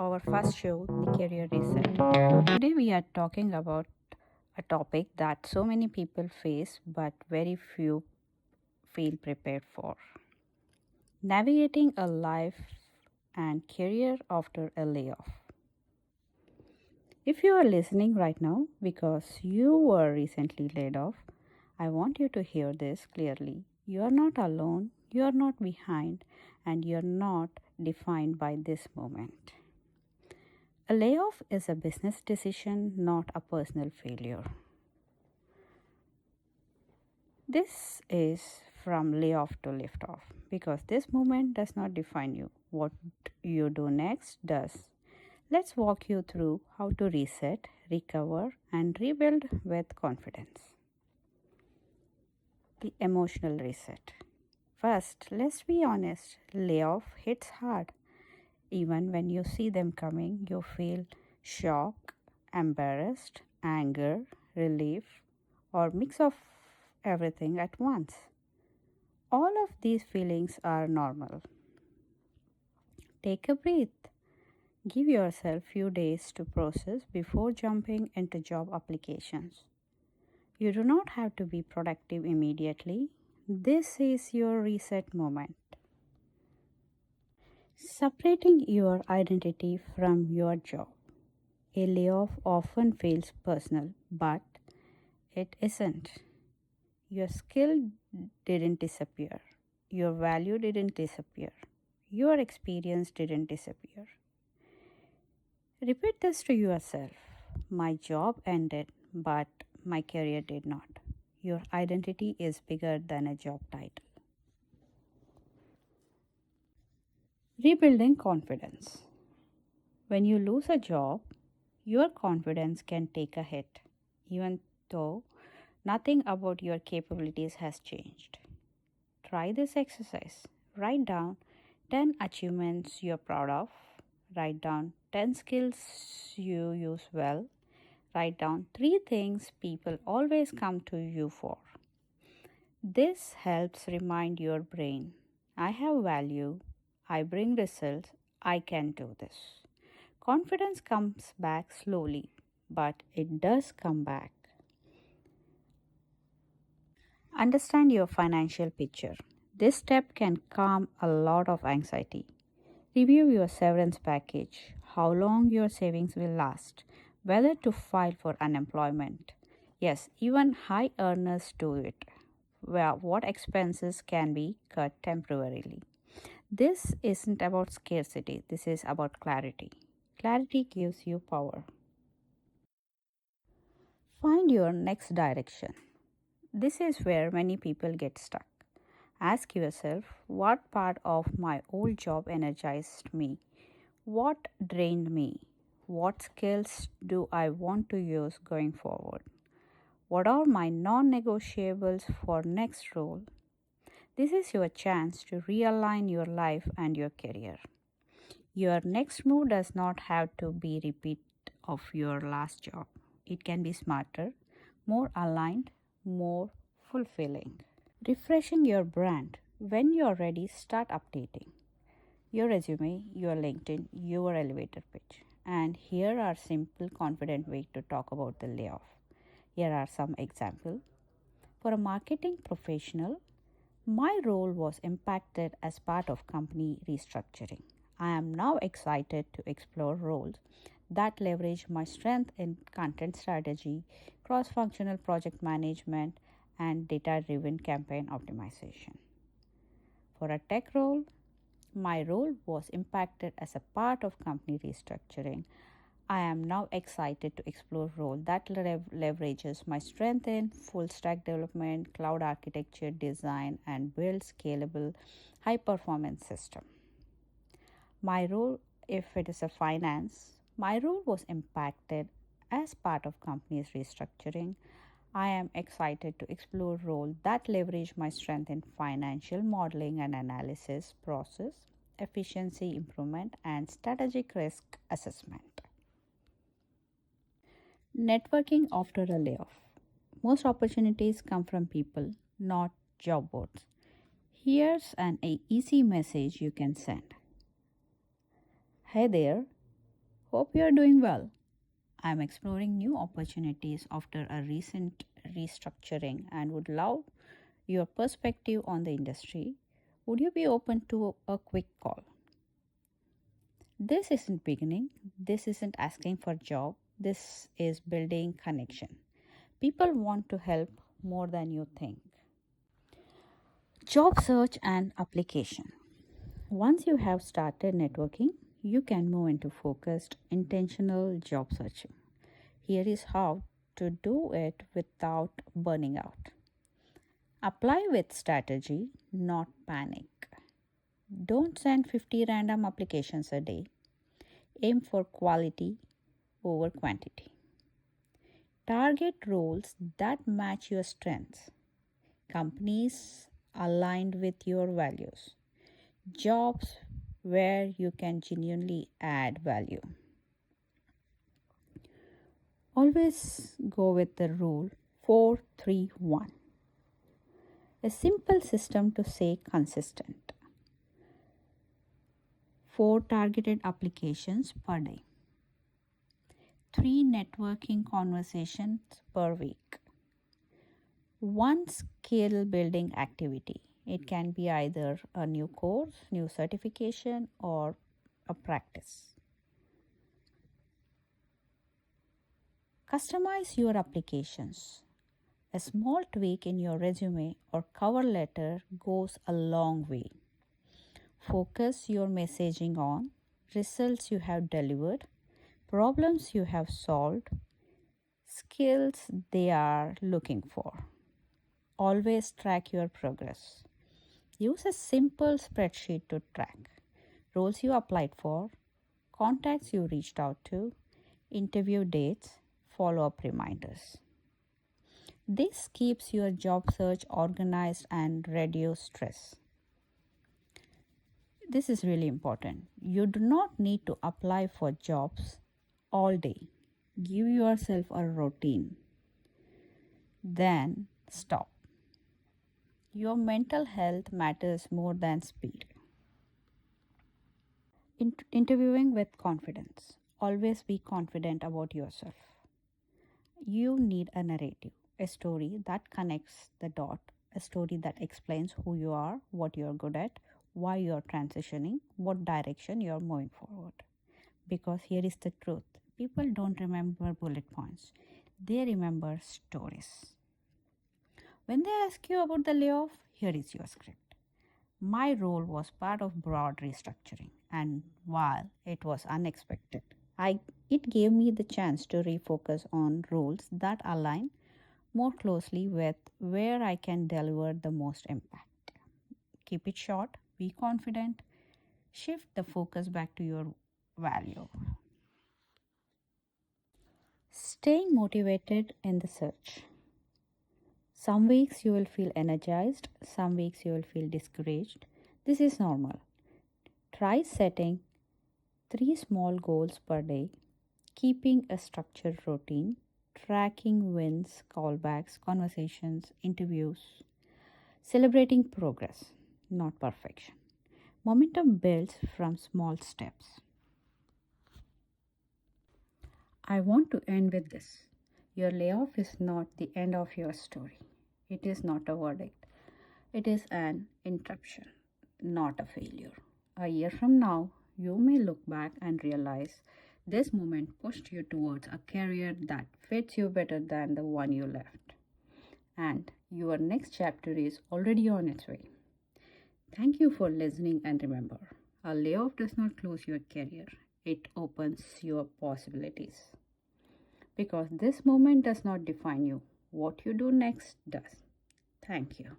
our first show, The Career Reset. Today we are talking about a topic that so many people face but very few feel prepared for. Navigating a life and career after a layoff. If you are listening right now because you were recently laid off, I want you to hear this clearly. You are not alone, you are not behind, and you are not defined by this moment. A layoff is a business decision, not a personal failure. This is from layoff to lift off because this moment does not define you. What you do next does. Let's walk you through how to reset, recover, and rebuild with confidence. The emotional reset. First, let's be honest, layoff hits hard. Even when you see them coming, you feel shock, embarrassed, anger, relief, or mix of everything at once. All of these feelings are normal. Take a breath. Give yourself few days to process before jumping into job applications. You do not have to be productive immediately. This is your reset moment. Separating your identity from your job. A layoff often feels personal, but it isn't. Your skill didn't disappear. Your value didn't disappear. Your experience didn't disappear. Repeat this to yourself. My job ended, but my career did not. Your identity is bigger than a job title. Rebuilding confidence. When you lose a job, your confidence can take a hit, even though nothing about your capabilities has changed. Try this exercise. Write down 10 achievements you're proud of. Write down 10 skills you use well. Write down 3 things people always come to you for. This helps remind your brain I have value, I bring results, I can do this. Confidence comes back slowly, but it does come back. Understand your financial picture. This step can calm a lot of anxiety. Review your severance package, how long your savings will last, whether to file for unemployment. Yes, even high earners do it. Where what expenses can be cut temporarily. This isn't about scarcity, this is about clarity. Clarity gives you power. Find your next direction. This is where many people get stuck. Ask yourself what part of my old job energized me? What drained me? What skills do I want to use going forward? What are my non negotiables for next role? This is your chance to realign your life and your career. Your next move does not have to be repeat of your last job. It can be smarter, more aligned, more fulfilling. Refreshing your brand. When you're ready, start updating your resume, your LinkedIn, your elevator pitch. And here are simple, confident ways to talk about the layoff. Here are some examples. For a marketing professional, my role was impacted as part of company restructuring. I am now excited to explore roles that leverage my strength in content strategy, cross functional project management, and data driven campaign optimization. For a tech role, my role was impacted as a part of company restructuring. I am now excited to explore role that leverages my strength in full stack development, cloud architecture design, and build scalable high performance system. My role, if it is a finance, my role was impacted as part of company's restructuring. I am excited to explore role that leverage my strength in financial modeling and analysis process, efficiency improvement, and strategic risk assessment. Networking after a layoff. Most opportunities come from people, not job boards. Here's an easy message you can send. Hey there, Hope you are doing well. I am exploring new opportunities after a recent restructuring and would love your perspective on the industry. Would you be open to a quick call? This isn't beginning, this isn't asking for job, this is building connection. People want to help more than you think. Job search and application. Once you have started networking, you can move into focused, intentional job searching. Here is how to do it without burning out. Apply with strategy, not panic. Don't send 50 random applications a day. Aim for quality over quantity. Target roles that match your strengths. Companies aligned with your values. Jobs where you can genuinely add value. Always go with the rule 4-3-1. A simple system to stay consistent. 4 targeted applications per day. 3 networking conversations per week. 1 skill building activity. It can be either a new course, new certification, or a practice. Customize your applications. A small tweak in your resume or cover letter goes a long way. Focus your messaging on results you have delivered, problems you have solved, skills they are looking for. Always track your progress. Use a simple spreadsheet to track roles you applied for, contacts you reached out to, interview dates, follow up reminders. This keeps your job search organized and reduce stress. This is really important. You do not need to apply for jobs all day. Give yourself a routine. Then stop. Your mental health matters more than speed. Interviewing with confidence. Always be confident about yourself. You need a narrative, a story that connects the dot, a story that explains who you are, what you're good at, why you're transitioning, what direction you're moving forward. Because here is the truth, people don't remember bullet points, they remember stories. When they ask you about the layoff, here is your script. My role was part of broad restructuring, and while it was unexpected, it gave me the chance to refocus on roles that align more closely with where I can deliver the most impact. Keep it short, be confident, shift the focus back to your value. Staying motivated in the search. Some weeks you will feel energized, some weeks you will feel discouraged. This is normal. Try setting 3 small goals per day, keeping a structured routine, tracking wins, callbacks, conversations, interviews, celebrating progress, not perfection. Momentum builds from small steps. I want to end with this. Your layoff is not the end of your story. It is not a verdict. It is an interruption, not a failure. A year from now, you may look back and realize this moment pushed you towards a career that fits you better than the one you left. And your next chapter is already on its way. Thank you for listening, and remember, a layoff does not close your career, it opens your possibilities. Because this moment does not define you, what you do next does. Thank you.